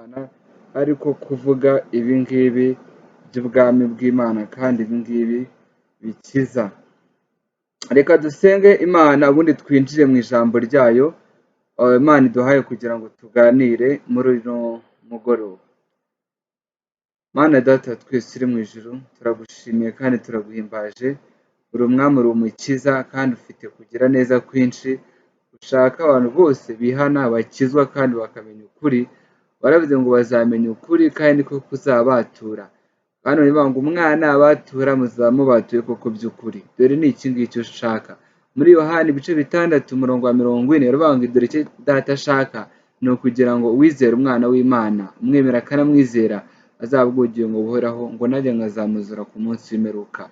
bw'Imana ariko kuvuga ibingibi by'ubwami bw'Imana kandi ibingibi bikiza. Reka dusenge Imana ubundi twinjire mu ijambo ryayo Imana iduhaye kugira ngo tuganire muri uno mugoroba. Mana Data twese uri mu ijuru, turagushimiye kandi turaguhimbaje, uri umwami, uri umukiza kandi ufite kugira neza kwinshi, ushaka abantu bose bihana bakizwa kandi bakamenya ukuri. Baravuze ngo bazamenya ukuri kandi niko kuzabatura. Hano niba ngo umwana abatura muzaba mubatuye koko by'ukuri. Dore ni iki ngiki ushaka. Muri Yohana ibice 6 umurongo wa 40 baravuga ngo dore icyo Data ashaka ni ukugira ngo uwizera umwana w'Imana, umwemera akanamwizera azabwa ubugingo buhoraho, ngo nanjye nkazamuzura ku munsi w'imperuka.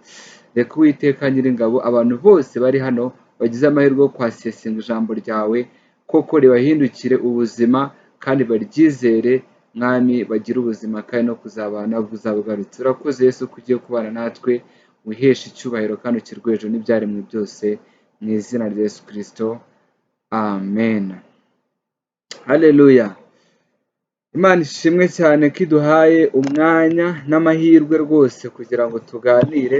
Reka Uwiteka Nyiringabo abantu bose bari hano bagize amahirwe yo kwasesinga ijambo ryawe koko ribahindukire ubuzima kandi baryizere mwami, bagira ubuzima kandi no kuzabana buzabugarutse. Urakoze Yesu ko ugiye kubana natwe, wiheshe icyubahiro kandi ukirwejo n'ibyaremwe byose mu izina rya Yesu Kristo, amen. Haleluya. Imana ishimwe cyane ko iduhaye umwanya n'amahirwe rwose kugira ngo tuganire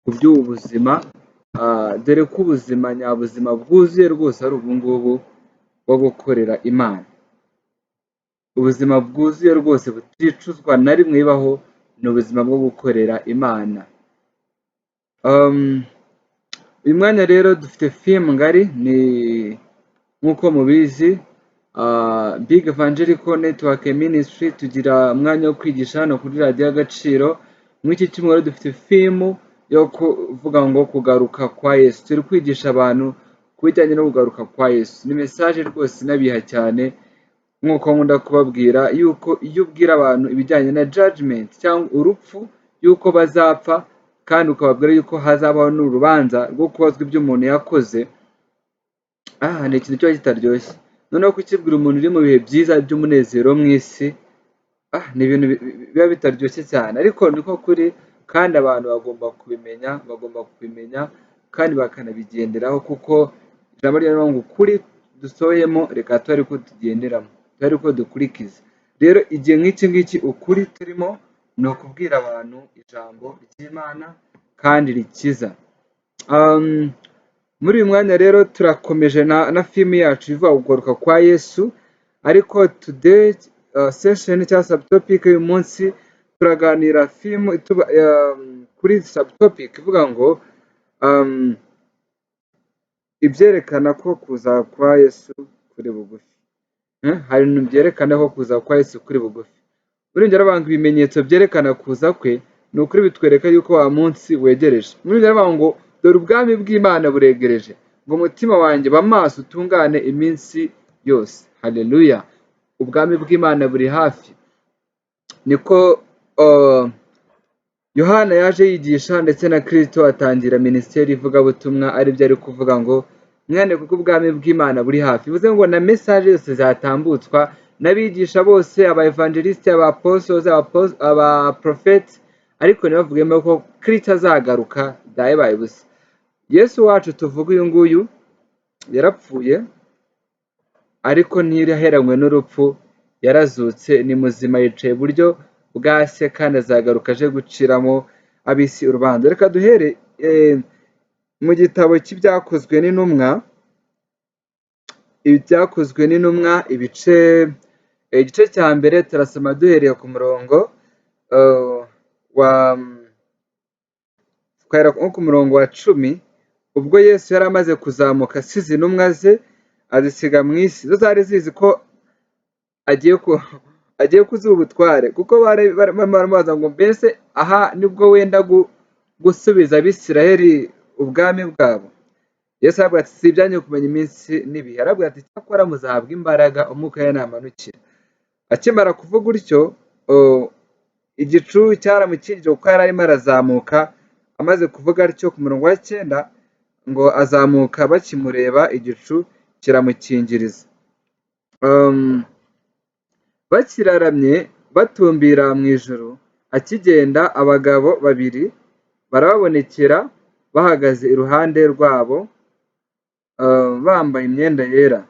ku by'ubu buzima, dore ko ubuzima nyabuzima bwuzuye rwose ari ubu ngubu bwo gukorera Imana. Ubuzima bwuzuye rwose buticuzwa na rimwe bibaho ni ubuzima bwo gukorera Imana. Uyu mwanya rero dufite film ngari, ni nk'uko mubizi Big Evangelical Network Ministry tugira umwanya wo kwigisha hano kuri radiyo Agaciro. Muri iki cyumweru dufite film yo kuvuga ngo kugaruka kwa Yesu. Turi kwigisha abantu ku bijyanye no kugaruka kwa Yesu. Ni message rwose inabiha cyane, nk'uko nkunda kubabwira yuko iyo ubwira abantu ibijyanye na judgment cyangwa urupfu, yuko bazapfa kandi ukababwira yuko hazabaho n'urubanza rwo kubazwa ibyo umuntu yakoze, ni ikintu kiba kitaryoshye. Noneho kukibwira umuntu uri mu bihe byiza by'umunezero mu isi, ni ibintu biba bitaryoshye cyane, ariko niko kuri kandi abantu bagomba kubimenya kandi bakanabigenderaho, kuko ijambo ry'Imana ngo ukuri dusohoyemo reka tuba ariko tugenderamo, tuba ariko dukurikiza. Rero igihe nk'iki ngiki ukuri turimo ni ukubwira abantu ijambo ry'Imana kandi rikiza. Muri uyu mwanya rero turakomeje na film yacu ivuga kugaruka kwa Yesu, ariko today session cyangwa subtopic y'uyu munsi turaganira film kuri subtopic ivuga ngo ibyerekana ko kuza kwa Yesu kuri bugufi. Hari ibintu byerekana ko kuza kwa Yesu kuri bugufi. Urengera abantu ibimenyetso byerekana kuza kwe, ni ukuri bitwereka yuko wa munsi wegereje. Urengera abantu ngo dore ubwami bw'Imana buregereje, ngo umutima wanjye bamaso utungane iminsi yose. Haleluya. Ubwami bw'Imana buri hafi. Niko Yohana yaje yigisha ndetse na Kristo atangira ministeri ivugabutumwa, aribyo ari kuvuga ngo mwene kuko ubwami bw'Imana buri hafi. Bivuze ngo na message yose zatambutswa n'abigisha bose, aba evangeliste, aba apostles, aba prophets, ariko ntibavugemo ko Kristo azagaruka daye busa. Yesu wacu tuvuga uyu nguyu yarapfuye ariko ntiraheranywe n'urupfu, yarazutse, ni muzima, yicaye iburyo bwa se kandi azagaruka aje guciramo ab'isi urubanza. Reka duhere mu gitabo cy'ibyakozwe n'intumwa, igice cya mbere turasoma duhereye ku murongo ku murongo wa 10. Ubwo Yesu yari amaze kuzamuka asize intumwa ze azisiga mu isi, zo zari zizi ko agiye kuzuba ubutware, kuko baramubaza ngo mbese aha nibwo wenda gusubiza Abisiraheli ubwami bwabo. Yesu aravuga ati si ibyanyu kumenya iminsi n'ibihe. Aravuga ati cyakora muzahabwa imbaraga umwuka we namanukira. Akimara kuvuga utyo, igicu cyaramukijije kuko yari arimo arazamuka. Amaze kuvuga atyo ku murongo wa 9 ngo azamuka, bakimureba igicu kiramukingiriza. Bakiraramye batumbira mu ijuru, akigenda abagabo babiri barababonekera bahagaze iruhande rwabo, bambaye imyenda yera.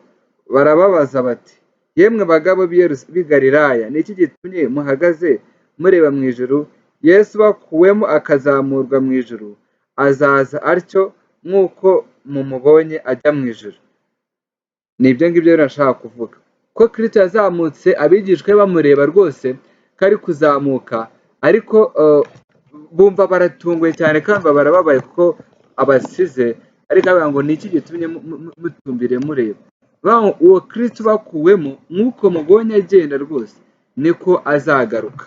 Barababaza bati yemwe bagabo b'i Galilaya, ni iki gitumye muhagaze mureba mu ijuru? Yesu bakuwemo akazamurwa mu ijuru, azaza atyo nk'uko mumubonye ajya mu ijuru. Ni ibyo ngibyo rero nashaka kuvuga, ko Kristo yazamutse abigishwa be bamureba rwose ko ari kuzamuka, ariko bumva baratunguye cyane kandi barababaye kuko abasize, ariko avuga ngo ni iki gitumye mutumbire mureba? Uwo Kristo bakuwemo nk'uko mubonye agenda rwose niko azagaruka.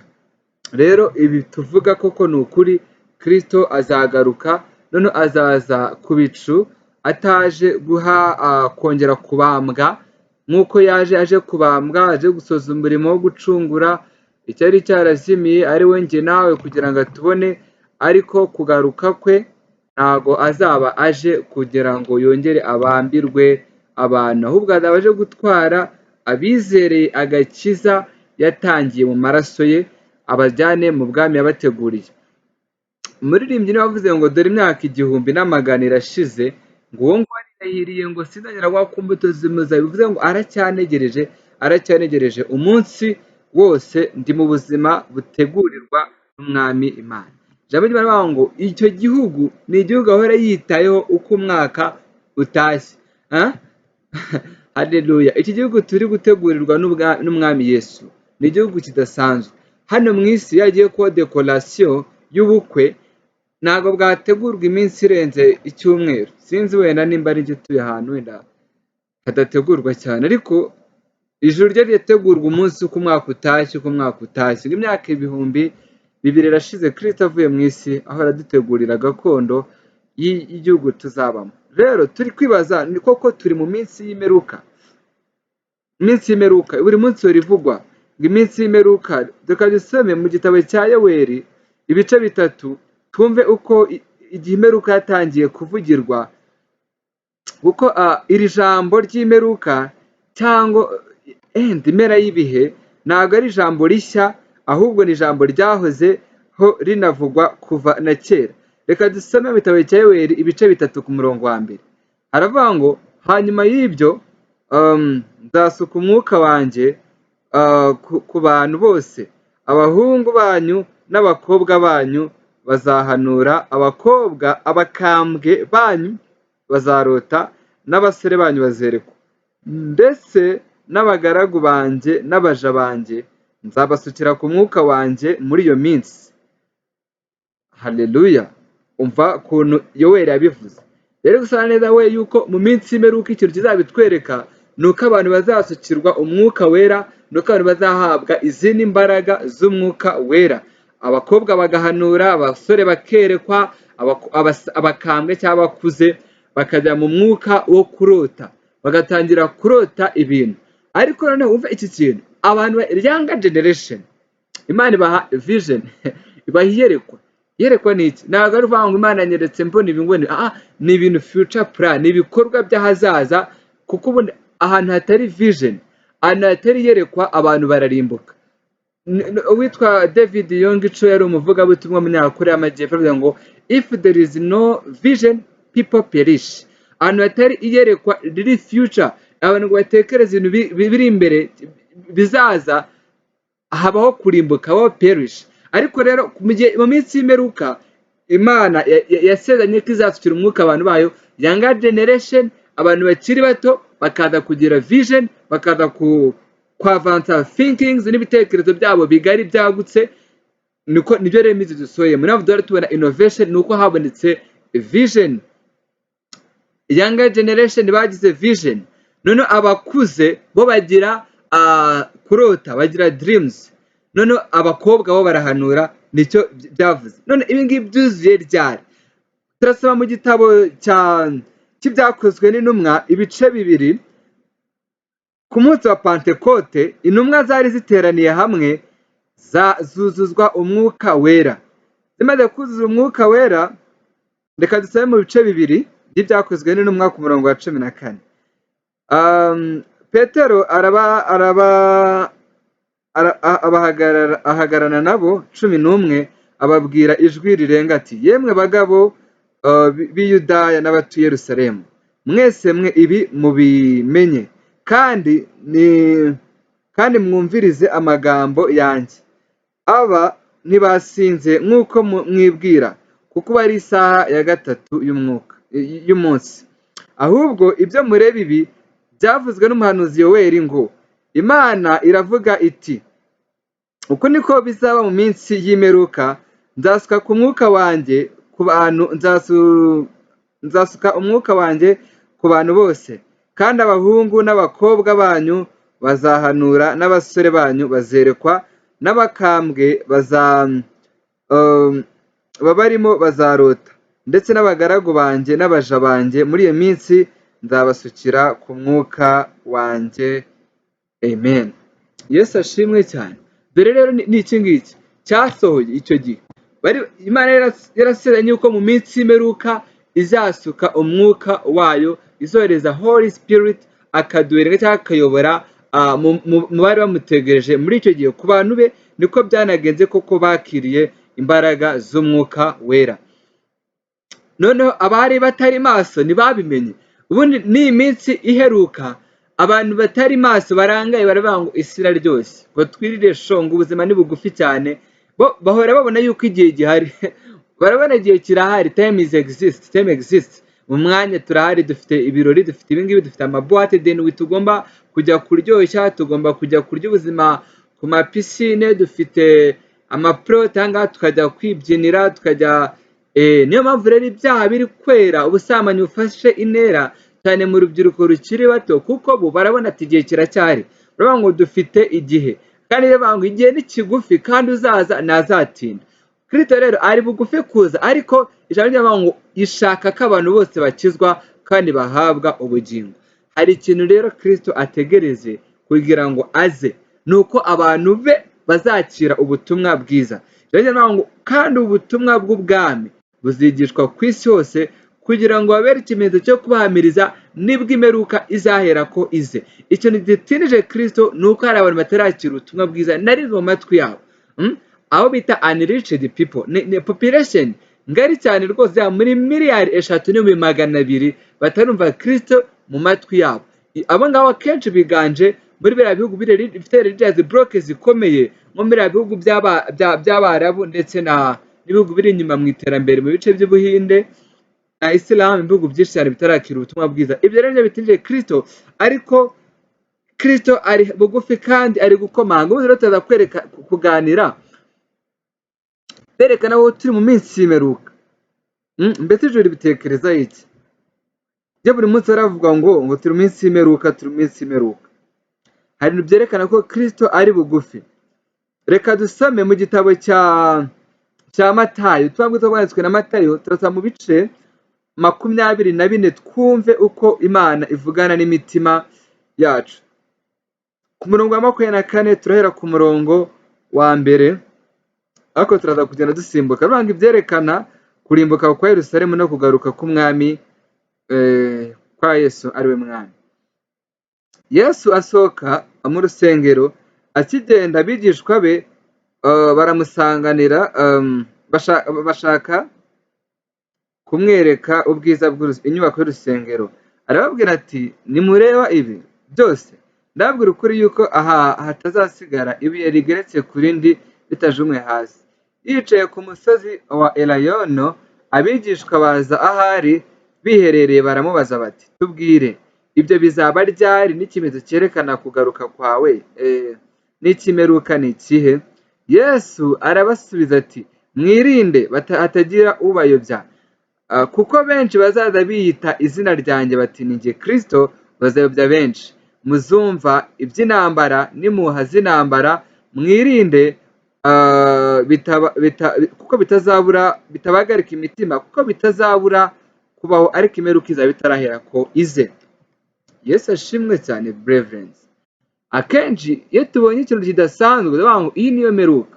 Rero ibi tuvuga koko ni ukuri, Kristo azagaruka, none azaza ku bicu, ataje kongera kubambwa nk'uko aje kubambwa, aje gusoza umurimo wo gucungura icyari cyarazimiye ari we njye nawe kugira ngo atubone, ariko kugaruka kwe ntago azaba aje kugira ngo yongere abambirwe abantu, ahubwo azaba aje gutwara abizereye agakiza yatangiye mu maraso ye, abajyane mu bwami yabateguriye. Umuririmbyi niwe wavuze ngo dore imyaka 1000 irashize, ngo uwo nguwo arahiriye ngo sinzanyurwa ku mbuto z'imizabibu, bivuze ngo aracyanegereje umunsi wose ndi mu buzima butegurirwa n'umwami Imana. Ijambo ry'Imana rivuga ngo icyo gihugu ni igihugu ahora yitayeho uko umwaka utashye. Haleluya! Iki gihugu turi gutegurirwa n'umwami Yesu ni igihugu kidasanzwe. Hano mu isi yagiye kuba dekorasiyo y'ubukwe, ntabwo bwategurwa iminsi irenze icyumweru. Sinzi wenda nimba ari njye utuye ahantu wenda hadategurwa cyane, ariko ijuru rye rirategurwa umunsi uko umwaka utashye. Imyaka 2000 irashize Kristo avuye mu isi, aho aradutegurira gakondo y'igihugu tuzabamo. Rero turi kwibaza, ni koko turi mu minsi y'imperuka. Iminsi y'imperuka buri munsi ivugwa ngo iminsi y'imperuka. Reka dusome mu gitabo cya Yoweri ibice 3, twumve uko igihe imperuka yatangiye kuvugirwa, kuko iri jambo ry'imperuka cyangwa impera y'ibihe ntabwo ari ijambo rishya, ahubwo ni ijambo ryahozeho rinavugwa kuva na kera. Reka dusome mu gitabo cya Yoweri ibice 3 ku murongo wa 1. Haravuga ngo hanyuma y'ibyo nzasuka umwuka wanjye ku bantu bose, abahungu banyu n'abakobwa banyu bazahanura, abakambwe banyu bazarota, n'abasore banyu bazerekwa, ndetse n'abagaragu banjye n'abaja banjye nzabasukira ku mwuka wanjye muri iyo minsi. Haleluya! Umva ukuntu Yoweri yabivuze. Rero gusa neza we yuko mu minsi y'imperuka ikintu kizabitwereka ni uko abantu bazasukirwa umwuka wera, ni uko abantu bazahabwa izindi mbaraga z'umwuka wera, abakobwa bagahanura, abasore bakerekwa, abakambwe cyangwa abakuze bakajya mu mwuka wo kurota, bagatangira kurota ibintu. Ariko noneho wumva iki kintu, abantu younger generation, Imana ibaha vision, ibaha iyerekwa ni iki? Ntabwo ari uvuga ngo Imana yanyeretse mbona ibingoni, ni ibintu future plan, ni ibikorwa by'ahazaza, kuko ubundi ahantu hatari vision, ahantu hatari iyerekwa, abantu bararimbuka. Uwitwa David Icyo yari umuvugabutumwa w'umunyakoreya y'Amajyepfo, avuga ngo if there is no vision people perish. Ahantu hatari iyerekwa riri future, abantu ngo batekereze ibintu biri imbere bizaza, habaho kurimbuka, habaho perish. Ariko rero mu minsi y'imperuka Imana yasezeranye ko izasukira umwuka abantu bayo, younger generation, abantu bakiri bato bakaza kugira vision, bakaza kwavansa thinkings n'ibitekerezo byabo bigari byagutse. Nibyo rero imizi dusohoye. Muri abo tubona innovation, ni uko habonetse vision. Younger generation bagize vision, none abakuze bo bagira kurota, bagira dreams, none abakobwa bo barahanura. Nicyo byavuze. None ibi ngibi byuzuye ryari? Turasoma mu gitabo cy'ibyakozwe n'intumwa ibice 2. Ku munsi wa Pentekote intumwa zari ziteraniye hamwe, zuzuzwa umwuka wera. Zimaze kuzuza umwuka wera, reka dusome mu bice 2 by'ibyakozwe n'intumwa ku murongo wa 14. Petero ahagararana nabo 11, ababwira ijwi rirenga ati, yemwe bagabo b'i Yudaya n'abatuye Yerusalemu, mwese mwe ibi mubimenye, kandi kandi mwumvirize amagambo yanjye. Aba ntibasinze nk'uko mwibwira, kuko bari isaha ya gatatu y'umunsi. Ahubwo ibyo mureba ibi byavuzwe n'umuhanuzi Yoweli ngo, Imana iravuga iti, uku niko bizaba mu minsi y'imperuka, nzasuka umwuka wanjye ku bantu bose, kandi abahungu n'abakobwa banyu bazahanura, n'abasore banyu bazerekwa, n'abakambwe babarimo bazarota, ndetse n'abagaragu banjye n'abaja banjye muri iyo minsi nzabasukira ku mwuka wanjye. Amen. Yesu ashimwe cyane. Dore rero ni iki ngiki cyasohoye icyo gihe. Imana yarasezeranye yuko mu minsi y'imperuka izasuka umwuka wayo, izohereza Holy Spirit akaduhereza cyangwa akayobora mu bari bamutegereje muri icyo gihe. Ku bantu be niko byanagenze, koko bakiriye imbaraga z'umwuka wera. Noneho abari batari maso ntibabimenye. Ubundi ni iminsi iheruka, abantu batari maso barangaye baravuga ngo isi iraryoshye, ngo twirire shongo, ubuzima ni bugufi cyane. Bo bahora babona yuko igihe gihari. Barabona igihe kirahari, time exists. Mu mwanya turahari, dufite ibirori, dufite ibingibi, dufite amabuwate denuwi tugomba kujya kuryoshya, tugomba kujya kurya ubuzima ku mapisine, dufite amaprote ahangaha tukajya kwibyinira, tukajya niyo mpamvu rero ibyaha biri kwera, ubusambanyi bufashe intera cyane mu rubyiruko rukiri bato, kuko bo barabona ati igihe kiracyari. Baravuga ngo dufite igihe, kandi rero ngo igihe ni kigufi, kandi uzaza ntazatinda. Kristo rero ari bugufi kuza, ariko ijambo ry'Imana ngo ishaka ko abantu bose bakizwa kandi bahabwa ubugingo. Hari ikintu rero Kristo ategereze kugira ngo aze, nuko abantu be bazakira ubutumwa bwiza. Ijambo ry'Imana ngo kandi ubutumwa bw'ubwami buzigishwa ku isi hose, kugira ngo babere ikimenyetso cyo kubahamiriza nibwo imperuka izahera ko ize. Ikintu gitinije Kristo ni uko hari abantu batarakira ubutumwa bwiza na rimwe mu matwi yabo. Aho bita unreached people, ni population ngari cyane rwose, muri miliyari 3.2 batarumva Kristo mu matwi yabo. Abo ngabo akenshi biganje muri biriya bihugu bifite religious block zikomeye, nko muri biriya bihugu by'Abarabu ndetse n'ibihugu biri inyuma mu iterambere mu bice by'Ubuhinde na Islam, ibihugu byinshi cyane bitarakira ubutumwa bwiza. Ibyo rero bitinije Kristo, ariko Kristo ari bugufi kandi ari gukomanga. Ubu rero tuza kuganira berekana aho turi mu minsi y'imperuka. Mbese ijuru bitekereza iki? Byo buri munsi baravuga ngo turi mu minsi y'imperuka, turi mu minsi y'imperuka. Hari ibintu byerekana ko Kristo ari bugufi. Reka dusome mu gitabo cya Matayo, twanditswe na Matayo, turasoma mu bice 24 twumve uko Imana ivugana n'imitima yacu. Ku murongo wa 24 turahera ku murongo wa mbere, ariko turaza kugenda dusimbuka. Banga ibyerekana kurimbuka kwa Yerusalemu no kugaruka k'umwami kwa Yesu ari we mwami. Yesu asohoka mu rusengero, akigenda abigishwa be baramusanganira, bashaka kumwereka ubwiza bw'inyubako y'urusengero. Arababwira ati, nimureba ibi byose, ndababwira ukuri yuko aha hatazasigara ibuye rigeretse ku rindi ritajumwe hasi. Yicaye ku musozi wa Elayono, abigishwa baza ahari biherereye, baramubaza bati, tubwire, ibyo bizaba ryari, n'ikimenyetso cyerekana kugaruka kwawe n'ikimeruka ni ikihe? Yesu arabasubiza ati, mwirinde hatagira ubayobya, kuko benshi bazaza biyita izina ryanjye bati ni jye Kristo, bazayobya benshi. Muzumva iby'intambara n'impuha z'intambara, mwirinde kuko bitabagarika imitima, kuko bitazabura kubaho, ariko imperuka izaba itarahera ko ize. Yesu ashimwe cyane. Brethren, akenshi iyo tubonye ikintu kidasanzwe ngo iyi niyo mperuka.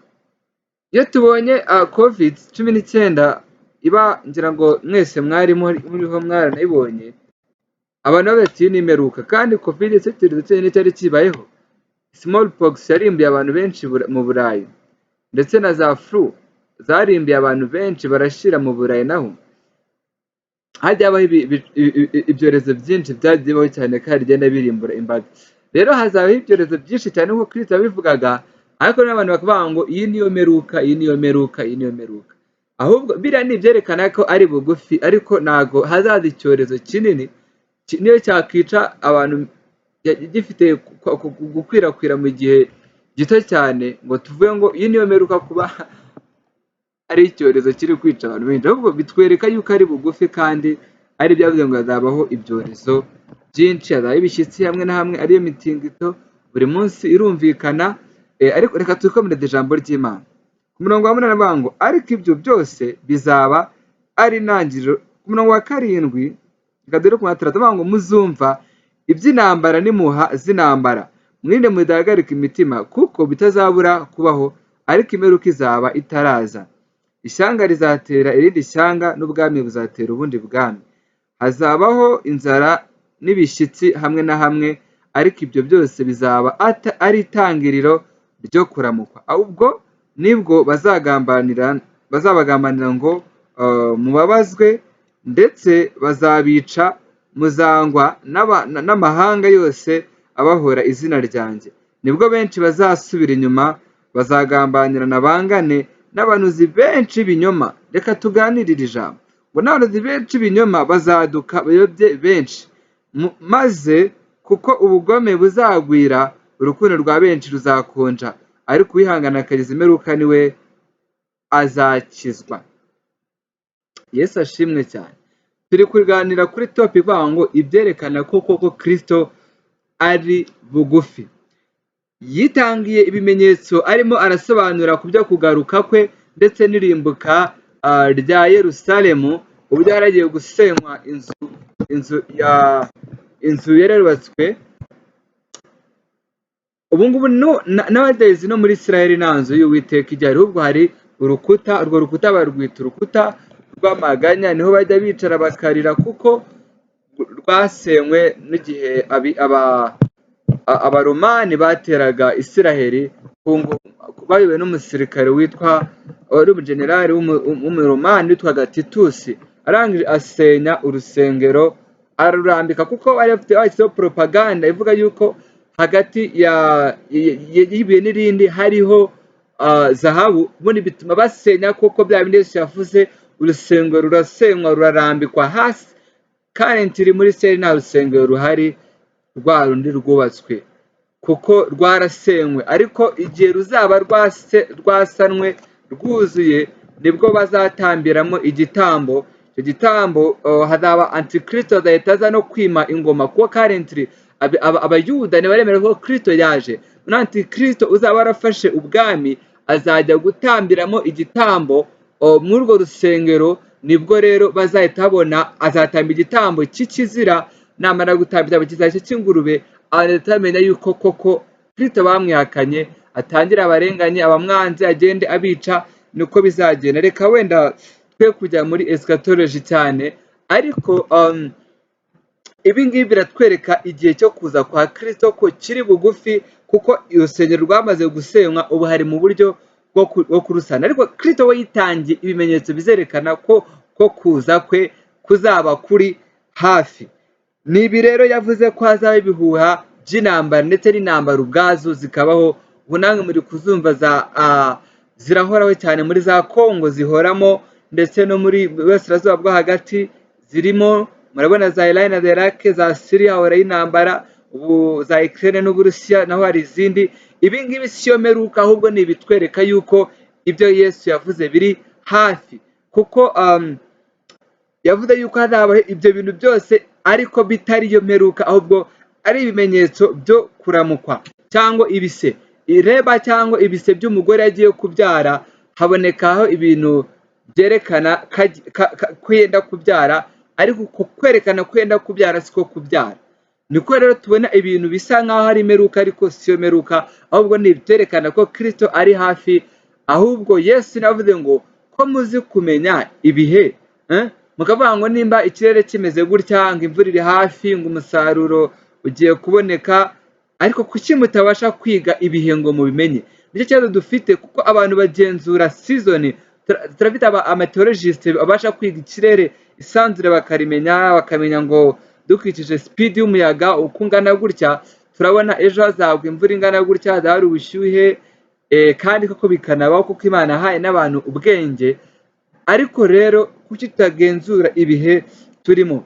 Iyo tubonye COVID-19 iba, ngira ngo mwese muriho mwaranayibonye, abantu bati iyi ni imperuka. kandi COVID-19 cyari kibayeho. Smallpox yarimbuye abantu benshi mu Burayi, ndetse na za flu zarimbuye abantu benshi barashira mu Burayi. Naho hajya habaho ibyorezo byinshi byagiyeho cyane kandi bigenda birimbura imbaga. rero hazabaho ibyorezo byinshi cyane nk'uko Kristo yabivugaga, ariko n'abantu bakavuga ngo iyi niyo meruka, iyi niyo meruka, iyi niyo meruka. Ahubwo biriya ni ibyerekana ko ari bugufi, ariko ntago hazaza icyorezo kinini niyo cyakica abantu gifite gukwirakwira mu gihe gito cyane ngo tuvuge ngo iyi niyo meruka kuba ari icyorezo kiri kwica abantu benshi. Ahubwo bitwereka yuko ari bugufi, kandi ari byavuze ngo hazabaho ibyorezo byinshi, hazabaho ibishyitsi hamwe na hamwe, ariyo mitingito buri munsi irumvikana. Ariko reka twikomereze ijambo ry'Imana. Ku murongo wa 8 aravuga ngo ariko ibyo byose bizaba ari intangiriro. Ku murongo wa 7 reka dore ku wa 6 aravuga ngo muzumva iby'intambara n'impuha z'intambara, mwirinde mudahagarika imitima, kuko bitazabura kubaho, ariko imperuka izaba itaraza. Ishyanga rizatera irindi shyanga, n'ubwami buzatera ubundi bwami. Hazabaho inzara n'ibishyitsi hamwe na hamwe, ariko ibyo byose bizaba ari itangiriro ryo kuramukwa. Ahubwo nibwo bazabagambanira ngo mubabazwe, ndetse bazabica, muzangwa n'amahanga yose abahora izina ryanjye. Nibwo benshi bazasubira inyuma, bazagambanirana bangane, n'abanuzi benshi b'ibinyoma. Reka tuganirire ijambo ngo n'abanuzi benshi b'ibinyoma bazaduka bayobye benshi, maze kuko ubugome buzagwira, urukundo rwa benshi ruzakonja, ariko uwihangana akageza imperuka niwe azakizwa. Yesu ashimwe cyane. Turi kuganira kuri topic ivuga ngo ibyerekana ko koko Kristo ari bugufi. Yitangiye ibimenyetso arimo arasobanura ku byo kugaruka kwe, ndetse n'irimbuka rya Yerusalemu, uburyo yaragiye gusenywa inzu yarubatswe. Ubu ngubu nowadays no muri Israel nta nzu y'Uwiteka igihari, ahubwo hari urukuta. Urwo rukuta barwita urukuta rw'amaganya, niho bajya bicara bakarira, kuko rwasenywe n'igihe abaromani bateraga Isiraheli, bayobowe n'umusirikare wari umujenerali w'umuromani witwaga Titusi. Arangije asenya urusengero arurambika, kuko bari bashyizeho propaganda ivuga yuko hagati y'ibuye n'irindi hariho zahabu. Ubundi bituma basenya kuko bya bindi Yesu yavuze, urusengero rurasenywa rurarambikwa hasi. Currently muri Israel nta rusengero ruhari rwa rundi rwubatswe, kuko rwarasenywe. Ariko igihe ruzaba rwasanwe rwuzuye, nibwo bazatambiramo igitambo. Icyo gitambo hazaba Antikristo azahita aza no kwima ingoma, kuko currently abayuda ntibaremera ko Kristo yaje. Antikristo uzaba warafashe ubwami azajya gutambiramo igitambo muri urwo rusengero. Nibwo rero bazahita babona azatamba igitambo cy'ikizira, namara gutamba igitambo kizahita cy'ingurube, abantu bamenya yuko koko Kristo bamwihakanye, atangira abarenganye, abamwanze agende abica. Niko bizagenda. Reka wenda twe kujya muri eschatology cyane, ariko ibi ngibi biratwereka igihe cyo kuza kwa Kristo ko kiri bugufi, kuko urusengero rwamaze gusenywa, ubu hari mu buryo bwo kurusana. Ariko Kristo we yitangiye ibimenyetso bizerekana ko kuza kwe kuzaba kuri hafi. Nibi rero yavuze ko hazaba ibihuha by'intambara, ndetse n'intambara ubwazo zikabaho. Ubu namwe muri kuzumva zirahoraho cyane, muri za Kongo zihoramo, ndetse no muri Burasirazuba bwo hagati zirimo. Murabona za Iran na Iraq, za Syria horaho intambara, ubu za Ukraine n'Uburusiya naho hari izindi. Ibi ngibi siyo meruka, ahubwo ni ibitwereka yuko ibyo Yesu yavuze biri hafi, kuko yavuze yuko hazabaho ibyo bintu byose, ariko bitari yo meruka, ahubwo ari ibimenyetso byo kuramukwa cyangwa ibise. Ireba cyangwa ibise by'umugore yagiye kubyara, habonekaho ibintu byerekana kwenda kubyara, ariko kwerekana kwenda kubyara siko kubyara. Niko rero tubona ibintu bisa nkaho ari meruka, ariko siyo meruka, ahubwo ni ibyerekana ko Kristo ari hafi. Ahubwo Yesu navuze ngo ko muzi kumenya ibihe, mukavuga ngo nimba ikirere kimeze gutya, ngo imvura iri hafi, ngo umusaruro ugiye kuboneka, ariko kuki mutabasha kwiga ibihe ngo mubimenye? Nicyo kibazo dufite, kuko abantu bagenzura season. Turafite ameteorologist babasha kwiga ikirere, isanzure bakarimenya, bakamenya ngo dukurikije speed y'umuyaga uko ungana gutya turabona ejo hazagwa imvura ingana gutya, hazaba hari ubushyuhe, kandi koko bikanabaho kuko Imana yahaye n'abantu ubwenge. Ariko rero kuki tutagenzura ibihe turimo?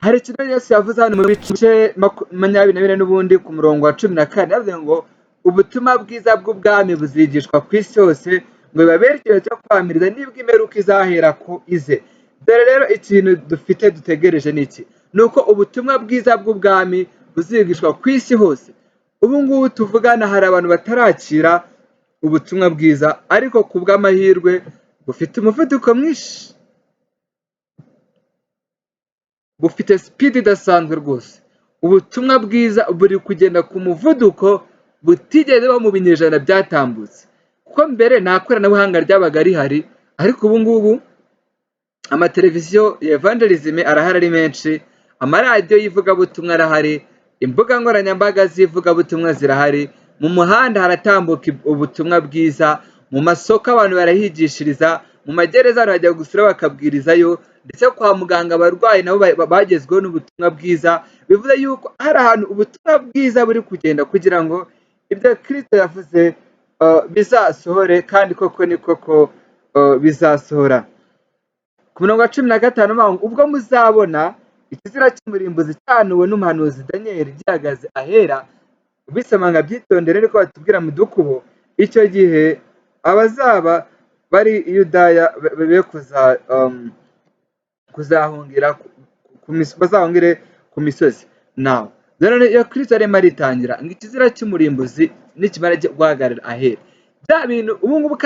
Hari ikintu Yesu yavuze hano mu bice 24 n'ubundi ku murongo wa 14, yavuze ngo ubutumwa bwiza bw'ubwami buzigishwa ku isi yose ngo bibabere ikintu cyo kwamiriza nibwo imperuka izahera ko ize. Dore rero ikintu dufite dutegereje ni iki? Ni uko ubutumwa bwiza bw'ubwami buzigishwa ku isi hose. Ubu ngubu tuvugana hari abantu batarakira ubutumwa bwiza, ariko ku bw'amahirwe bufite umuvuduko mwinshi, bufite speed idasanzwe rwose. Ubutumwa bwiza buri kugenda ku muvuduko butigeze buba mu binyejana byatambutse, kuko mbere nta koranabuhanga ryabaga rihari, ariko ubu ngubu amateleviziyo ya evangelism arahari ari menshi, amaradiyo y'ivugabutumwa arahari, imbuga nkoranyambaga z'ivugabutumwa zirahari, mu muhanda haratambuka ubutumwa bwiza, mu masoko abantu barahigishiriza, mu magereza abantu bajya gusura bakabwirizayo, ndetse kwa muganga abarwayi nabo bagezweho n'ubutumwa bwiza. Bivuze yuko hari ahantu ubutumwa bwiza buri kugenda kugira ngo ibyo Kristo yavuze bizasohore, kandi koko ni koko bizasohora. Ku murongo wa 15, ubwo muzabona ikizira cy'umurimbuzi cyanuwe n'umuhanuzi Daniel gihagaze ahera, bisoma nka byitondere, ariko batubwira mu dukubo, icyo gihe abazaba bari i Yudaya be kuzahungira bazahungire ku misozi. Nawe none iyo Kristo arimo aritangira ngo ikizira cy'umurimbuzi nikimara guhagarara ahera, bya bintu ubu ngubu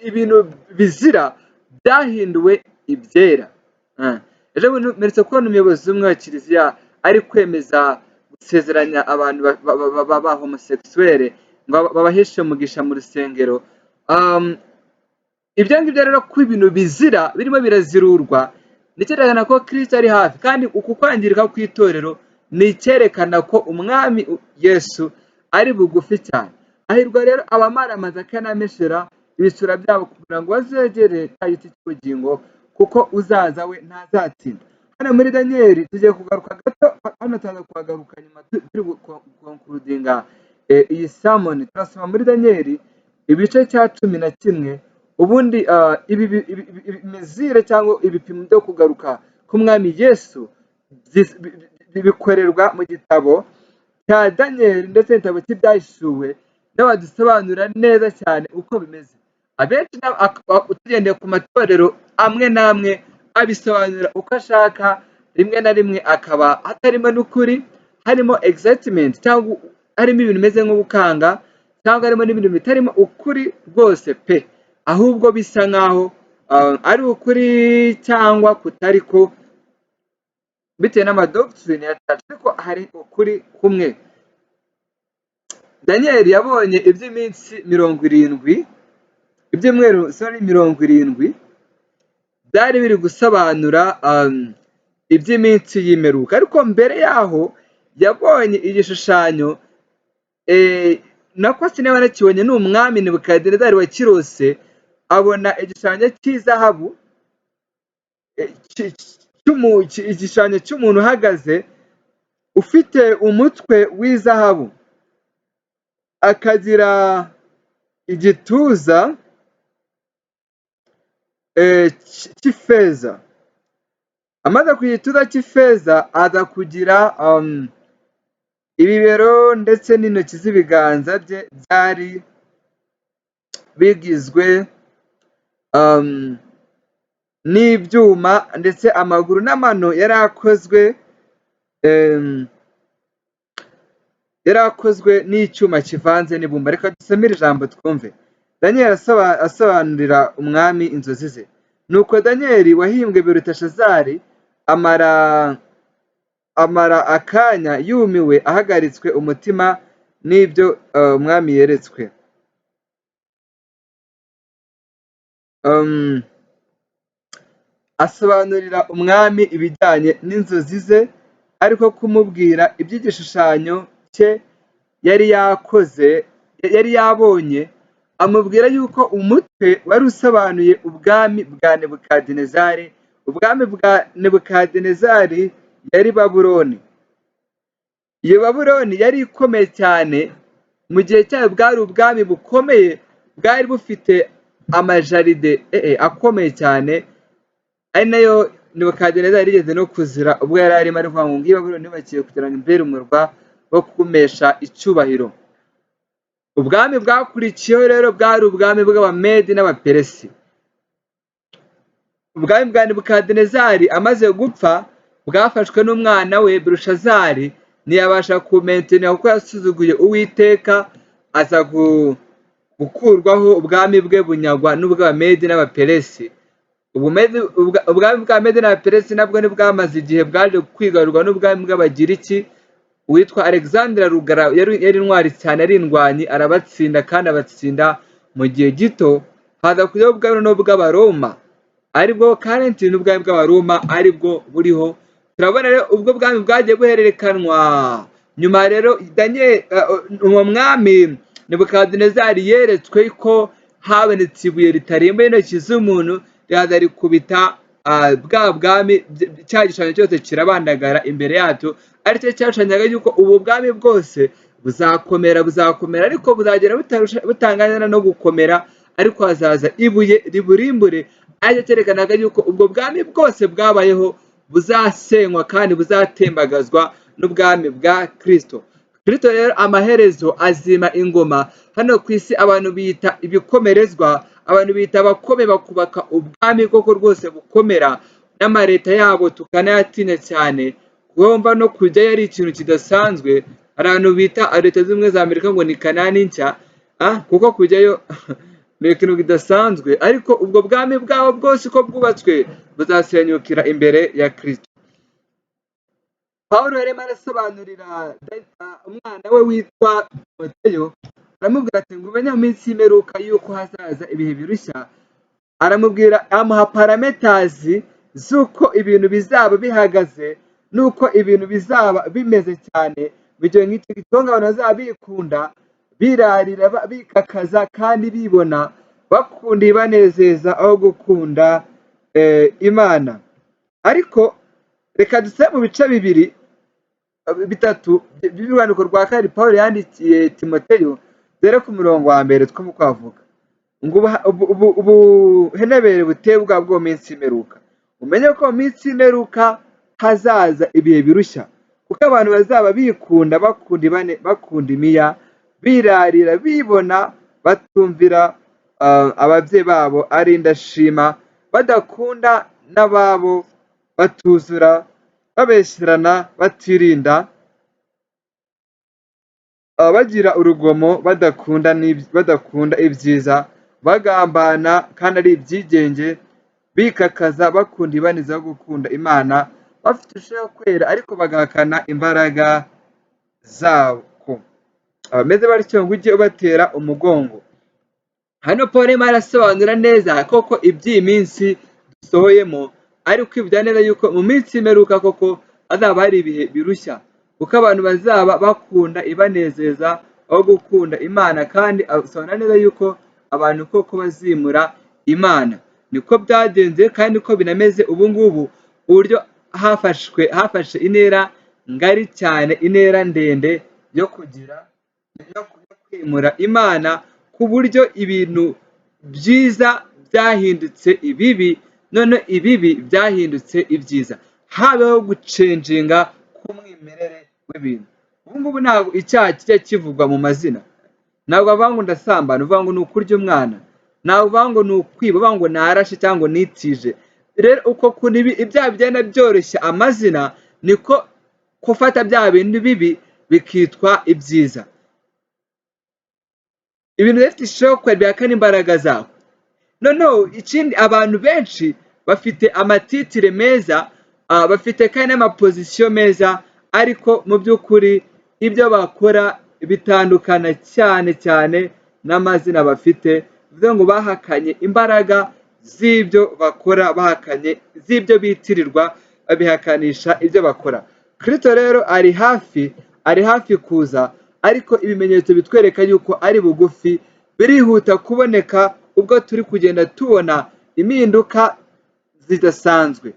ibintu bizira byahinduwe ibyera. Ejo mperutse kubona umuyobozi umwe wa kiliziya ari kwemeza gusezeranya abantu ba homosexuelle ngo babaheshe umugisha mu rusengero. Ibyo ngibyo rero ko ibintu bizira birimo birazirurwa, nicyerekana ko Kristo ari hafi, kandi uku kwangirika kw'itorero ni icyerekana ko umwami Yesu ari bugufi cyane. Ahirwa rero abamaramaza akanameshera ibisura byabo kugira ngo bazegere cya giti cy'ubugingo, kuko uzaza we ntazatinda. Hano muri Daniel tugiye kugaruka gato, hano tuza kuhagaruka nyuma turi konkurudinga iyi sermon. Turasoma muri Daniel ibice cya 11. Ubundi imizire cyangwa ibipimo byo kugaruka k'umwami Yesu bikorerwa mu gitabo cya Daniel ndetse n'igitabo cy'ibyahishuwe, n'abadusobanura neza cyane uko bimeze. Abenshi tugendeye ku matorero amwe n'amwe abisobanura uko ashaka, rimwe na rimwe akaba hatarimo n'ukuri, harimo excitement cyangwa harimo ibintu bimeze nko gukanga, cyangwa harimo n'ibintu bitarimo ukuri rwose pe, ahubwo bisa nkaho ari ukuri cyangwa kutari ko, bitewe n'amadoctrine yacu, ariko hari ukuri kumwe. Daniel yabonye iby'iminsi 70, ibyumweru 70 byari biri gusobanura iby'iminsi y'imperuka, ariko mbere yaho yabonye igishushanyo nako sinaba nakibonye, ni umwami Nebukadinezari wa kirose, abona igishushanyo cy'izahabu, igishushanyo cy'umuntu uhagaze ufite umutwe w'izahabu, akagira igituza cy'ifeza. Amaze ku gituza cy'ifeza aza kugira ibibero ndetse n'intoki z'ibiganza bye byari bigizwe n'ibyuma, ndetse amaguru n'amano yari akozwe n'icyuma kivanze n'ibumba. Reka dusomere ijambo twumve. Daniel asobanurira umwami inzozi ze. Nuko Daniel wahimbwe Beluteshazari amara akanya yumiwe, ahagaritswe umutima n'ibyo umwami yeretswe. Asobanurira umwami ibijyanye n'inzozi ze, ariko kumubwira iby'igishushanyo cye yari yabonye, amubwira yuko umutwe wari usobanuye ubwami bwa Nebukadinezari. Ubwami bwa Nebukadinezari yari Babuloni, iyo Babuloni yari ikomeye cyane, mu gihe cyayo bwari ubwami bukomeye, bwari bufite amajaride akomeye cyane, ari nayo Nebukadinezari yari yigeze no kuzira ubwo yari arimo arivuga ngo ngiyi Babuloni yubakiye kugira ngo imbere umurwa wo kumesha icyubahiro. Ubwami bwakurikiyeho rero bwari ubwami bw'Abamedi n'Abaperesi. Ubwami bwa Nebukadinezari amaze gupfa bwafashwe n'umwana we Belushazari, ntiyabasha kumentena kuko yasuzuguye Uwiteka, aza gukurwaho ubwami bwe bunyagwa n'ubw'Abamedi n'Abaperesi. Ubwami bw'Abamedi n'Abaperesi nabwo ntibwamaze igihe, bwaje kwigarurwa n'ubwami bw'Abagiriki. Uwitwa Alexandre Rugara yari intwari cyane, ari indwanyi, arabatsinda kandi abatsinda mu gihe gito. Haza kujyaho ubwami bw'Abaroma, aribwo kandi n'ubwami bw'Abaroma aribwo buriho. Turabona rero ubwo bwami bwagiye buhererekanwa. Nyuma rero uwo mwami Nebukadinezari yeretswe ko habonetse ibuye ritarimbuye intoki z'umuntu, riraza rikubita bwa bwami, cya gishushanyo cyose kirabandagara imbere yacyo, aricyo cyashushanyaga yuko ubu bwami bwose buzakomera, ariko buzagera butangana no gukomera, ariko hazaza ibuye riburimbure, aricyo cyerekanaga yuko ubwo bwami bwose bwabayeho buzasenywa kandi buzatembagazwa n'ubwami bwa Kristo. Kristo rero amaherezo azima ingoma hano ku isi. Abantu bita ibikomerezwa, abantu bita abakome, bakubaka ubwami koko rwose bukomera, n'amareta yabo tukanayatinya cyane, kumva no kujyayo ari ikintu kidasanzwe. Hari abantu bita Leta Zunze Ubumwe za Amerika ngo ni Kanani nshya, kuko kujyayo ni ikintu kidasanzwe, ariko ubwo bwami bwabo bwose uko bwubatswe buzasenyukira imbere ya Kristo. Pawulo yarimo arasobanurira umwana we witwa Timoteyo, aramubwira ati ngo umenye mu minsi y'imperuka yuko hazaza ibihe birushya. Aramubwira, amuha parametazi z'uko ibintu bizaba bihagaze, n'uko ibintu bizaba bimeze cyane. Mu gihe nk'icyo gitonga abantu bazaba bikunda, birarira, bikakaza kandi bibona, bakunda ibanezeza aho gukunda Imana. Ariko reka dusebe mu bice bitatu by'urwandiko rwa kabiri Pawulo yandikiye Timoteyo, dore ku murongo wa mbere two kwavuga ngo ubuhenebere buteye bwo mu minsi y'imperuka. Umenye ko mu minsi y'imperuka hazaza ibihe birushya, kuko abantu bazaba bikunda, bakunda imiya, birarira, bibona, batumvira ababyeyi babo ari indashima, badakunda n'ababo, batuzura, babeshyerana, batirinda, bagira urugomo, badakunda ibyiza, bagambana kandi ari ibyigenge, bikakaza, bakunda ibaniza yo gukunda Imana, bafite ishusho yo kwera ariko bagahakana imbaraga zako. Abameze batyo ngo ujye ubatera umugongo. Hano Paul arimo arasobanura neza koko iby'iyi minsi dusohoyemo, ariko ibya neza yuko mu minsi y'imperuka koko hazaba hari ibihe birushya, kuko abantu bazaba bakunda ibanezeza aho gukunda Imana, kandi asobanura neza yuko abantu koko bazimura Imana. Niko byagenze kandi niko binameze ubu ngubu, uburyo hafashe intera ngari cyane, intera ndende yo kwimura Imana, ku buryo ibintu byiza byahindutse ibibi, none ibibi byahindutse ibyiza. Habaho gucenjinga k'umwimerere w'ibintu. Ubu ngubu ntabwo icyaha kijya kivugwa mu mazina. Ntabwo bavuga ngo ndasambana, uvuga ngo ni ukurya umwana. Ntabwo bavuga ngo ni ukwiba, bavuga ngo narashe cyangwa nitije. Rero uko kuntu ibyaha bigenda byoroshya amazina, niko gufata bya bintu bibi bikitwa ibyiza. Ibintu bifite ishusho yo kwera bihakana imbaraga zabo. Noneho ikindi, abantu benshi bafite amatitire meza, bafite kandi n'amapozisiyo meza, ariko mu by'ukuri ibyo bakora bitandukana cyane cyane n'amazina bafite. Bivuze ngo bahakanye imbaraga z'ibyo bakora, bahakanye z'ibyo bitirirwa, babihakanisha ibyo bakora. Kristo rero ari hafi kuza, ariko ibimenyetso bitwereka yuko ari bugufi birihuta kuboneka, ubwo turi kugenda tubona impinduka zidasanzwe.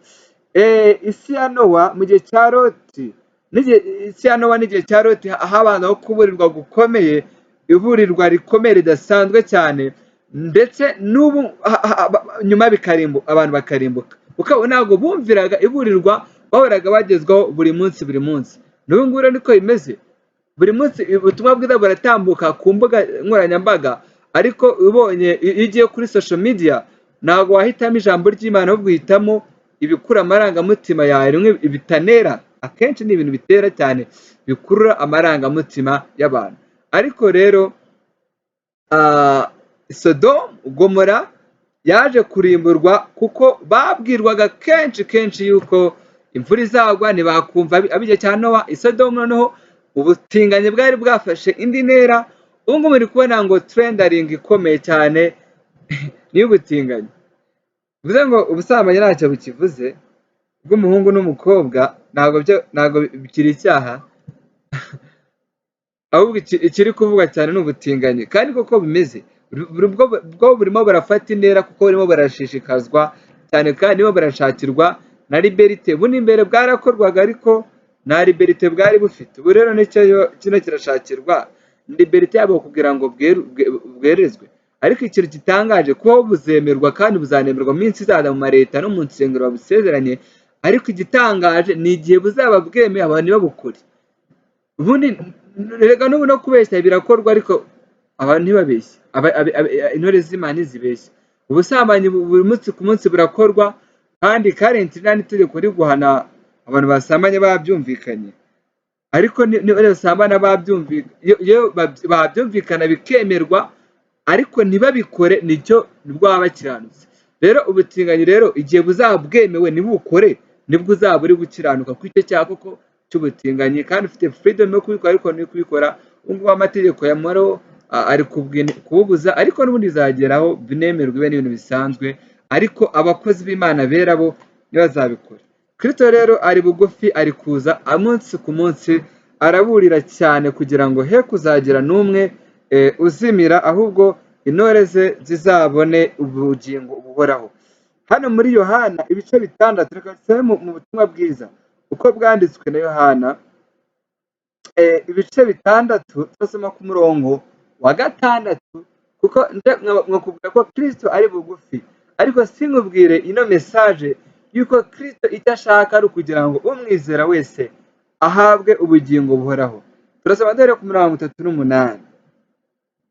Isi ya Nowa mu gihe cya Loti isi ya Nowa n'igihe cya Loti habanzaho kuburirwa gukomeye, iburirwa rikomeye ridasanzwe cyane, ndetse n'ubu nyuma abantu bakarimbuka, kuko ntabwo bumviraga iburirwa, bahoraga bagezwaho buri munsi buri munsi. N'ubu ngubu niko bimeze, buri munsi ubutumwa bwiza buratambuka ku mbuga nkoranyambaga, ariko ubonye iyo ugiye kuri social media ntabwo wahitamo ijambo ry'Imana, ahubwo uhitamo ibikura amarangamutima yawe, rimwe bitanera, akenshi ni ibintu bitera cyane bikurura amarangamutima y'abantu. Ariko rero Sodomu Gomora yaje kurimburwa kuko babwirwaga kenshi yuko imvura izagwa, ntibakumva ab'igihe cya Nowa. Sodomu noneho ubutinganyi bwari bwafashe indi ntera. Ubu ngubu muri kubona ngo trending ikomeye cyane n'iy'ubutinganyi. Bivuze ngo ubusambanyi ntacyo bukivuze, bw'umuhungu n'umukobwa ntabwo bikiri icyaha, ahubwo ikiri kuvuga cyane ni ubutinganyi. Kandi koko bimeze, bwo burimo barafata intera, kuko burimo barashishikazwa cyane, kandi burimo barashakirwa na liberite. Buno imbere bwarakorwaga, ariko nta liberite bwari bufite. Ubu rero nicyo kino kirashakirwa liberite yabo kugira ngo bwerezwe. Ariko ikintu gitangaje, kuba buzemerwa kandi buzanemerwa mu minsi izaza mu mareta no mu nsengero babusezeranye, ariko igitangaje ni igihe buzaba bwemeye abantu babukore. Ubundi rega n'ubu no kubeshya birakorwa, ariko abantu ntibabeshye, intore z'Imana ntizibeshya. Ubusambanyi buri munsi ku munsi burakorwa, kandi currently nta n'itegeko riri guhana abantu basambanye babyumvikanye. Ariko niba basambana babyumvikana bikemerwa, ariko ntibabikore, nibwo baba bakiranutse. Rero ubutinganyi rero igihe buzaba bwemewe ntibukore, nibwo uzaba uri gukiranuka ku icyo cyaha koko cy'ubutinganyi, kandi ufite freedom yo kubikora, ariko ni kubikora ubu ngubu amategeko ya moro ari kububuza, ariko n'ubundi izageraho binemerwe, bibe n'ibintu bisanzwe. Ariko abakozi b'Imana bera bo ntibazabikora. Kristo rero ari bugufi, ari kuza umunsi ku munsi, araburira cyane kugira ngo he kuzagira n'umwe uzimira, ahubwo intore ze zizabone ubugingo buhoraho. Hano muri Yohana ibice 6, reka dusome mu butumwa bwiza uko bwanditswe na Yohana, ibice 6 turasoma ku murongo wa 6, kuko mwakubwira ko Kristo ari bugufi, ariko sinkubwire ino message yuko Kristo icyo ashaka ari ukugira ngo umwizera wese ahabwe ubugingo buhoraho. Turasoma dore ku murongo 38.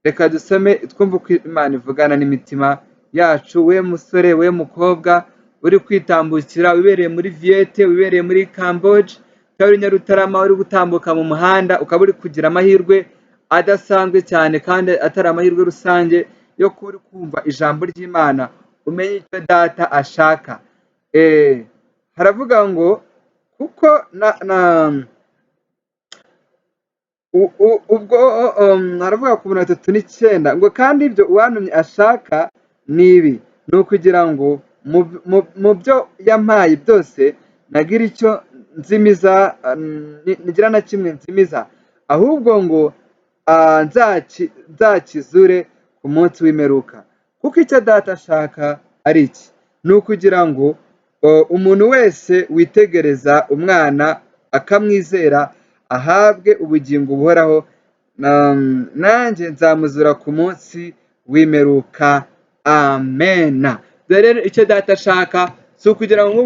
Reka dusome twumve uko Imana ivugana n'imitima yacu. We musore, we mukobwa uri kwitambukira, wibereye muri Viete, wibereye muri Camboge, cyangwa Nyarutarama, uri gutambuka mu muhanda, ukaba uri kugira amahirwe adasanzwe cyane kandi atari amahirwe rusange yo kuba uri kumva ijambo ry'Imana, umenye icyo Data ashaka. Haravuga ngo kuko ubwo haravuga ku 39 ngo kandi ibyo uwantumye ashaka ni ibi, ni ukugira ngo mu byo yampaye byose nagira icyo nzimiza, nigira na kimwe nzimiza, ahubwo ngo nzakizure ku munsi w'imperuka. Kuko icyo Data ashaka ari iki, ni ukugira ngo umuntu wese witegereza umwana akamwizera ahabwe ubugingo buhoraho, nanjye nzamuzura ku munsi w'imperuka. Amena. Rero icyo Data ashaka si ukugira ngo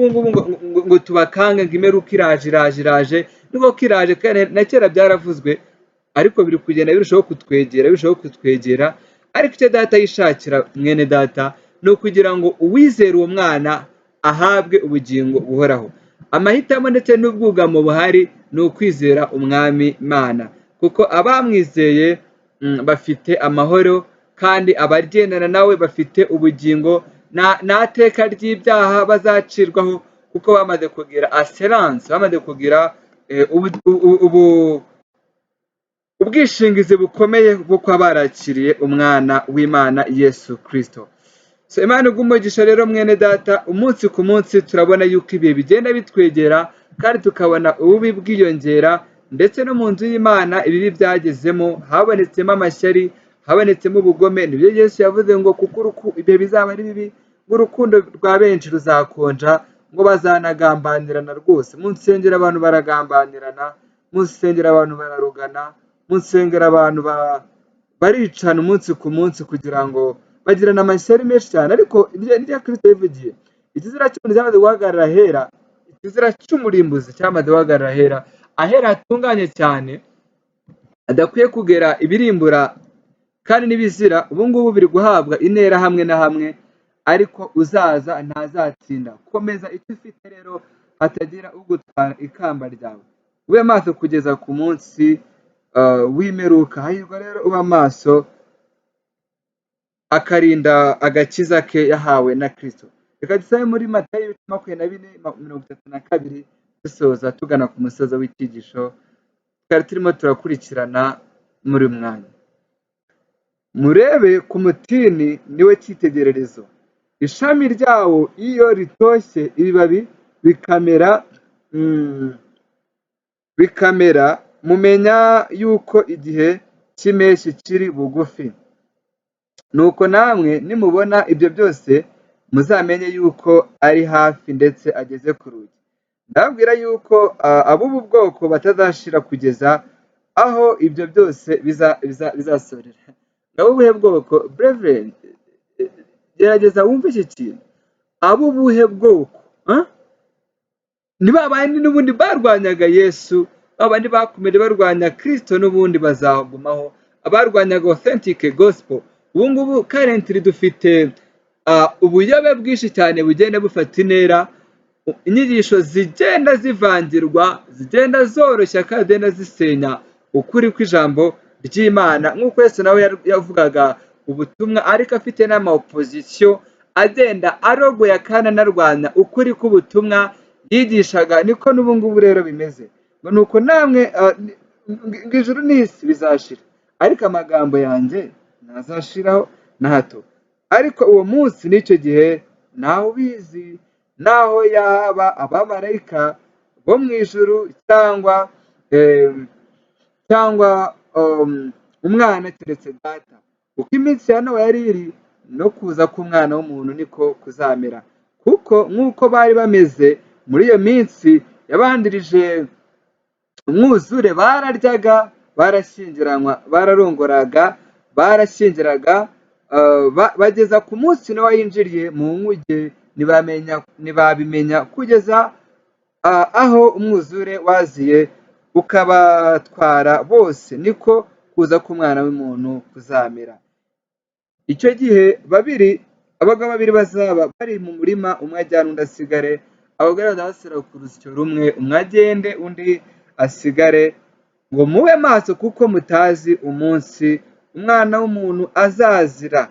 ngo tubakange ngo imperuka iraje, nubwo kiraje kandi na kera byaravuzwe, ariko biri kugenda birushaho kutwegera. Ariko icyo Data yishakira mwene Data ni ukugira ngo uwizera uwo mwana ahabwe ubugingo buhoraho. Amahitamo ndetse n'ubwugamo buhari ni ukwizera umwami Imana, kuko abamwizeye bafite amahoro, kandi abagendana nawe bafite ubugingo, nta teka ry'ibyaha bazacirwaho, kuko bamaze kugira assurance, bamaze kugira ubwishingizi bukomeye bwo kuba barakiriye umwana w'Imana Yesu Kristo. So Imana iguumugisha rero mwene Data, umunsi ku munsi turabona yuko ibihe bigenda bitwegera, kandi tukabona ububi bwiyongera, ndetse no mu nzu y'Imana ibibi byagezemo, habonetsemo amashyari, habonetsemo ubugome. Nibyo Yesu yavuze ngo kuko ibihe bizaba ari bibi, urukundo rwa benshi ruzakonja, ngo bazanagambanirana rwose. Mu nsengero abantu baragambanirana, mu nsengero abantu bararugana, mu nsengero abantu baricana umunsi ku munsi kugira ngo bagirana amashyari menshi cyane. Ariko irya Kristo yivugiye, ikizira cy'umuntu cyamaze guhagarara ahera, ikizira cy'umurimbuzi cyamaze guhagarara ahera, ahera hatunganye cyane, adakwiye kugera ibirimbura kandi n'ibizira. Ubu ngubu biri guhabwa intera hamwe na hamwe, ariko uzaza ntazatsinda. Komeza icyo ufite rero, hatagira ugutwara ikamba ryawe. Ube maso kugeza ku munsi w'imperuka. Hahirwa rero uba maso, akarinda agakiza ke yahawe na Kristo. Reka dusabe muri Matayo 24:32 dusoza tugana ku musozo w'icyigisho twari turimo turakurikirana muri uyu mwanya. Murebe ku mutini, niwe cyitegererezo. Ishami ryawo iyo ritoshye ibibabi bikamera, mumenya yuko igihe cy'impeshyi kiri bugufi. Nuko namwe nimubona ibyo byose, muzamenye yuko ari hafi ndetse ageze ku rugi. Ndababwira yuko ab'ubu bwoko batazashira kugeza aho ibyo byose bizasorera. Ab'ubuhe bwoko? Brethren, gerageza wumve iki kintu. Ab'ubuhe bwoko? Ni babandi n'ubundi barwanyaga Yesu, babandi bakomeje barwanya Kristo n'ubundi bazagumaho, abarwanyaga authentic gospel. Ubu ngubu currently dufite ubuyobe bwinshi cyane bugenda bufata intera, inyigisho zigenda zivangirwa, zigenda zoroshya kandi zigenda zisenya ukuri kw'ijambo ry'Imana, nk'uko Yesu nawe yavugaga ubutumwa, ariko afite n'ama opposition agenda arogoya kandi anarwanya ukuri k'ubutumwa yigishaga. Niko n'ubu ngubu rero bimeze, ngo nuko namwe ijuru n'isi bizashira, ariko amagambo yanjye ntazashiraho na hato. Ariko uwo munsi n'icyo gihe ntawe ubizi, naho yaba abamarayika bo mu ijuru cyangwa umwana, keretse data. Uko iminsi ya Nowa yari iri, no kuza k'umwana w'umuntu niko kuzamera. Kuko nk'uko bari bameze muri iyo minsi yabandirije umwuzure, bararyaga, barashyingiranywa, bararongoraga, barashyingiraga, bageza ku munsi Nowa yinjiriye mu nkuge, ntibabimenya kugeza aho umwuzure waziye ukabatwara bose. Niko kuza k'umwana w'umuntu kuzamera. Icyo gihe abagabo babiri bazaba bari mu murima, umwe ajyana undi asigare. Abagore bazasira ku rusyo rumwe, umwe agende undi asigare. Ngo mube maso, kuko mutazi umunsi umwana w'umuntu azazira.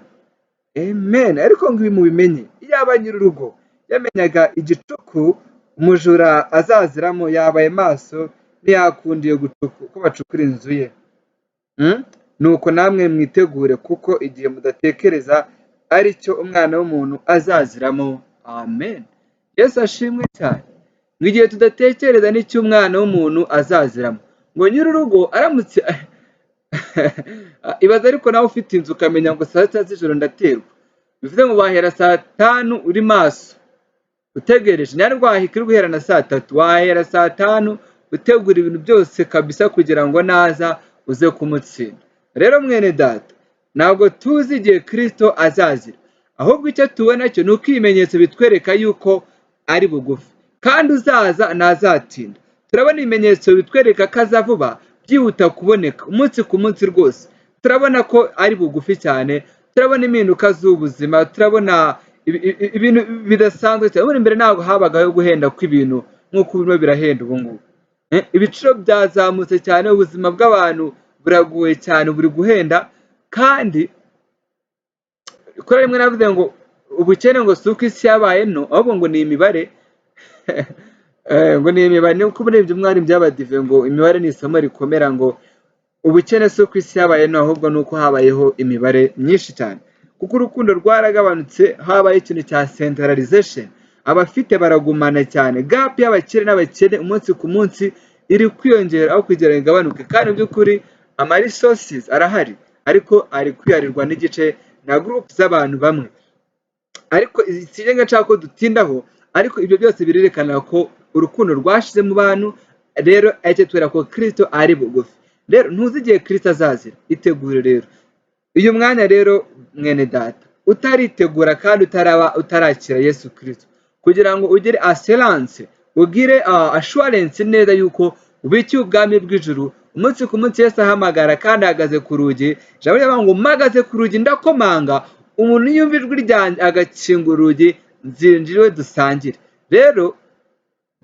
Amen. Ariko ngo ibi mubimenye, iyaba nyir'urugo yamenyaga igicuku umujura azaziramo, yabaye maso ntiyakundiye ko bacukura inzu ye. Nuko namwe mwitegure, kuko igihe mudatekereza ari cyo umwana w'umuntu azaziramo. Amen. Yesu ashimwe cyane. Ngo igihe tudatekereza n'icyo umwana w'umuntu azaziramo. Ngo nyir'urugo aramutse ibaza ariko nawe ufite inzu ukamenya ngo saa sita z'ijoro ndaterwa, bivuze ngo wahera saa 5 uri maso utegereje. Nari rwahika iri guhera na saa 3, wahera saa 5 utegura ibintu byose kabisa kugira ngo naza uze kumutsinda. Rero mwene data, ntabwo tuzi igihe Kristo azazira, ahubwo icyo tubona cyo ni uko ibimenyetso bitwereka yuko ari bugufi, kandi uzaza ntazatinda. Turabona ibimenyetso bitwereka ko aza vuba, byihuta kuboneka umunsi ku munsi rwose. Turabona ko ari bugufi cyane, turabona impinduka z'ubuzima, turabona ibintu bidasanzwe cyane. Ubundi mbere ntabwo habagaho guhenda kw'ibintu nk'uko birimo birahenda ubu ngubu. Ibiciro byazamutse cyane, ubuzima bw'abantu buragoye cyane, buri guhenda. Kandi kuri rimwe navuze ngo ubukene ngo si uko isi yabaye nto, ahubwo ngo ni imibare. Ngo ni imibare. Nuko uburebye umwari by'abadive ngo imibare ni isomo rikomera, ngo ubukene si uko isi yabaye nto, ahubwo ni uko habayeho imibare myinshi cyane. Kuko urukundo rwaragabanutse, habaye ikintu cya centralization, abafite baragumana cyane. Gap y'abakire n'abakene umunsi ku munsi iri kwiyongera aho kugira ngo igabanuke. Kandi by'ukuri ama resources arahari, ariko ari kwiharirwa n'igice na group z'abantu bamwe. Ariko sinjye nshaka ko dutindaho, ariko ibyo byose birerekana ko urukundo rwashize mu bantu, rero twera ko Kristo ari bugufi. Rero ntuzi igihe Kristo azazira, itegure rero uyu mwanya rero mwene data utaritegura kandi utarakira Yesu Kristo, kugira ngo ugire assurance, ugire assurance neza yuko ubikiye ubwami bw'ijuru. Umunsi ku munsi Yesu ahamagara kandi ahagaze ku rugi. Ijambo rivuga ngo mpagaze ku rugi ndakomanga, umuntu yumva ijwi ryanjye agakinga urugi, nzinjira iwe dusangire. Rero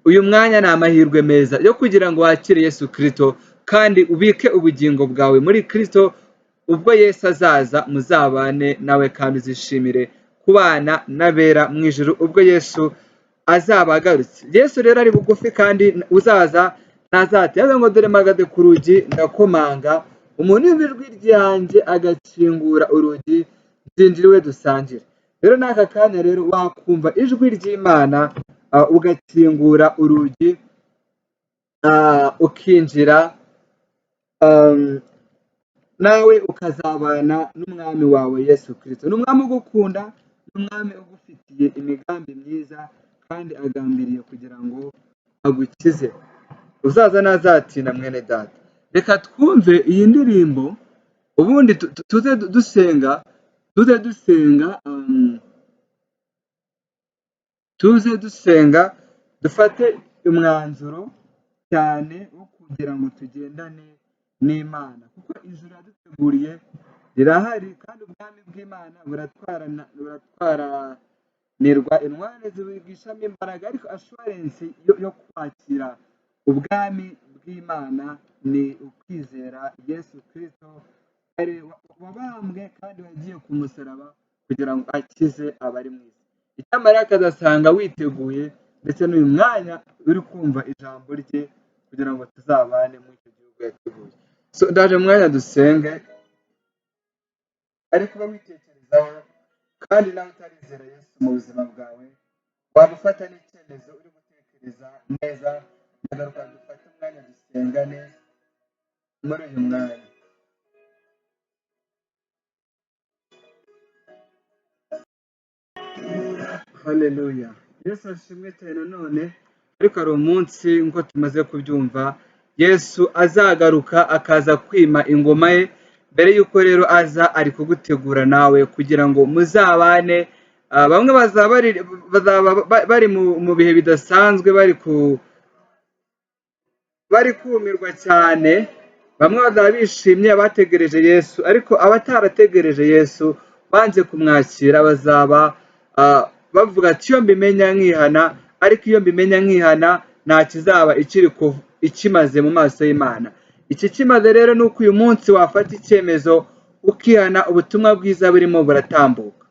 uyu mwanya ni amahirwe meza yo kugira ngo wakire Yesu Kristo kandi ubike ubugingo bwawe muri Kristo. Ubwo Yesu azaza muzabane nawe kandi uzishimire kubana n'abera mu ijuru ubwo Yesu azaba agarutse. Yesu rero ari bugufi kandi uzaza ntazati yavuze ngo dore mpagaze ku rugi ndakomanga, umuntu yumva ijwi ryanjye agakingura urugi, nzinjira iwe dusangire. Rero n'aka kanya rero wakumva ijwi ry'Imana ugakingura urugi ukinjira, nawe ukazabana n'umwami wawe Yesu Kristo. Ni umwami ugukunda, ni umwami ugufitiye imigambi myiza kandi agambiriye kugira ngo agukize. Uzaza ntazatinda mwene data. Reka twumve iyi ndirimbo ubundi tuze dusenga dufate umwanzuro cyane wo kugira ngo tugendane n'Imana, kuko ijuru yaduteguriye rirahari kandi ubwami bw'Imana buratwaranirwa intware zibigishamo imbaraga, ariko assurance yo kwakira ubwami bw'Imana ni ukwizera Yesu Kristo wabambwe kandi wagiye ku musaraba kugira ngo akize abari mu isi. Icyamara akazasanga witeguye ndetse n'uyu mwanya uri kumva ijambo rye kugira ngo tuzabane muri icyo gihugu yateguye. So ndaje mwanya dusenge, ariko uba witekerezaho kandi nawe utarizera Yesu mu buzima bwawe, wamufata n'icyemezo uri gutekereza neza. Ndagaruka dufate umwanya dusengane muri uyu mwanya. Haleluya. Yesu ashimwe cyane nanone. Ariko hari umunsi nk'uko tumaze kubyumva Yesu azagaruka akaza kwima ingoma ye. Mbere y'uko rero aza ari kugutegura nawe kugira ngo muzabane. Bamwe bazaba bari mu bihe bidasanzwe, bari kumirwa cyane. Bamwe bazaba bishimye abategereje Yesu, ariko abatarategereje Yesu banze kumwakira bazaba bavuga ati iyo mbimenya nkihana, ariko iyo mbimenya nkihana nta kizaba ikimaze mu maso y'Imana. Iki kimaze rero ni uko uyu munsi wafata icyemezo ukihana, ubutumwa bwiza burimo buratambuka.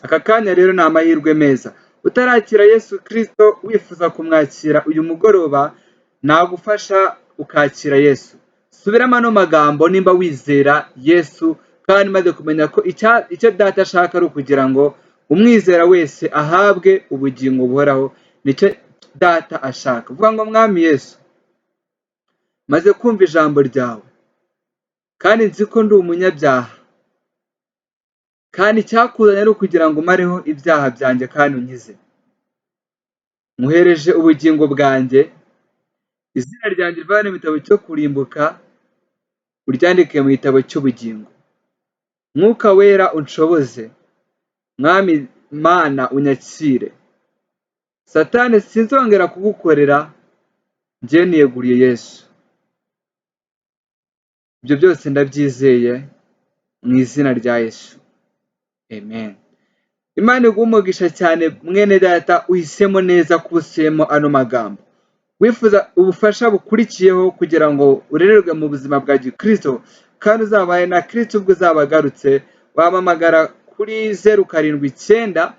Aka kanya rero ni amahirwe meza. Utarakira Yesu Kristo wifuza kumwakira uyu mugoroba, nagufasha ukakira Yesu. Subiramo ano magambo nimba wizera Yesu kandi maze kumenya ko icyo Data ashaka ari ukugira ngo umwizera wese ahabwe ubugingo buhoraho. Nicyo Data ashaka. Vuga ngo mwami Yesu, maze kumva ijambo ryawe kandi nzi ko ndi umunyabyaha, kandi icyakuzanye ari ukugira ngo umareho ibyaha byanjye kandi unkize. Muhereje ubugingo bwanjye, izina ryanjye rivane mu gitabo cyo kurimbuka, uryandike mu gitabo cy'ubugingo. Mwuka wera unshoboze, mwami Mana unyakire. Satani sinzongera kugukorera, njye niyeguriye Yesu. Ibyo byose ndabyizeye mu izina rya Yesu, amen. Imana iguhe umugisha cyane mwene data, uhisemo neza kubusemo ano magambo. Wifuza ubufasha bukurikiyeho kugira ngo urererwe mu buzima bwa Gikristo kandi uzabaye na Kristo ubwo uzaba agarutse, wamamagara kuri 079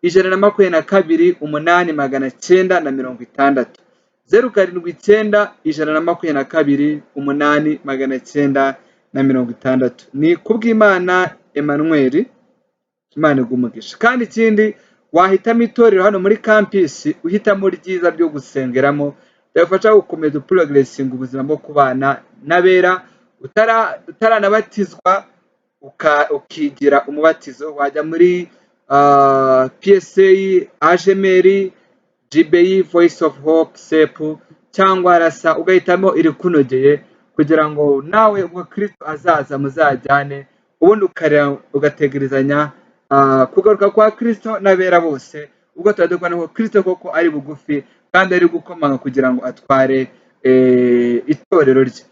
122 8 960, 079 122 8 960. Ni KUBWIMANA Emmanuel. Imana iguhe umugisha. Kandi ikindi, wahitamo itorero hano muri campus, uhitamo ryiza ryo gusengeramo, byagufasha gukomeza progressinga ubuzima bwo kubana n'abera. Utaranabatizwa ukigira umubatizo, wajya muri PSA, HMR, GBI, Voice of Hope, SEP, cyangwa arasa ugahitamo irikunogeye kugira ngo nawe ubwo Kristo azaza muzajyane ubundi ugategerezanya kugaruka kwa Kristo n'abera bose ubwo turadukwana ko Kristo koko ari bugufi kandi ari gukomanga kugira ngo atware itorero rye.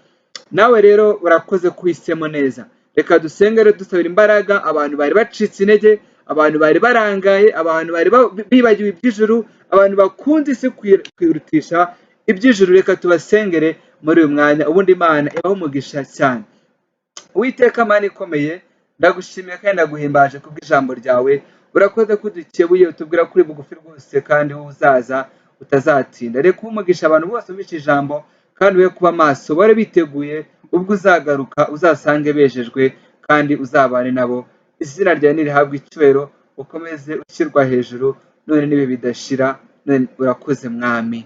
Nawe rero urakoze kuhisemo neza. Reka dusenge rero dusabira imbaraga abantu bari bacitse intege, abantu bari barangaye, abantu bari bibagiwe iby'ijuru, abantu bakunze isi kwirutisha iby'ijuru. Reka tubasengere muri uyu mwanya ubundi Imana ibaho umugisha cyane. Uwiteka Mana ikomeye, ndagushimiye kandi ndaguhimbaje kubw'ijambo ryawe. Urakoze ko udukebuye utubwira kuri bugufi rwose kandi wowe uzaza utazatinda. Reka umugisha abantu bose bumvise ijambo kandi we kuba maso bari biteguye ubwo uzagaruka uzasange bejejwe kandi uzabane nabo. Izina ryawe nirihabwe icyubahiro, ukomeze ushyirwa hejuru none nibe bidashira. None urakoze mwami,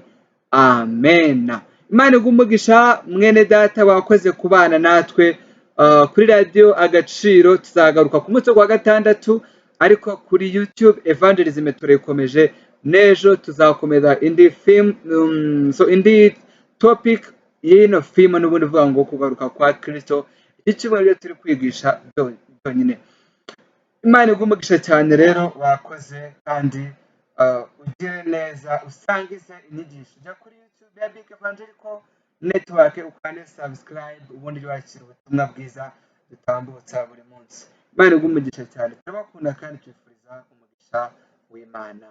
amen. Imana igumugisha mwene data wakoze kubana natwe kuri radio Agaciro. Tuzagaruka ku munsi wa gatandatu ariko kuri YouTube Evangelism turayikomeje. Nejo tuzakomeza indi film indi topic y'ino film n'ubundi vuga ngo kugaruka kwa Kristo. Icyubahiro turi kwigisha byonyine. Imana igumugisha cyane rero wakoze kandi ugire neza usangize inyigisho. Jya kuri YouTube ya Big Evangelical Network ukande subscribe ubundi wakira ubutumwa bwiza dutambutsa buri munsi. Imana igumugisha cyane. Turabakunda kandi twifuriza umugisha w'Imana.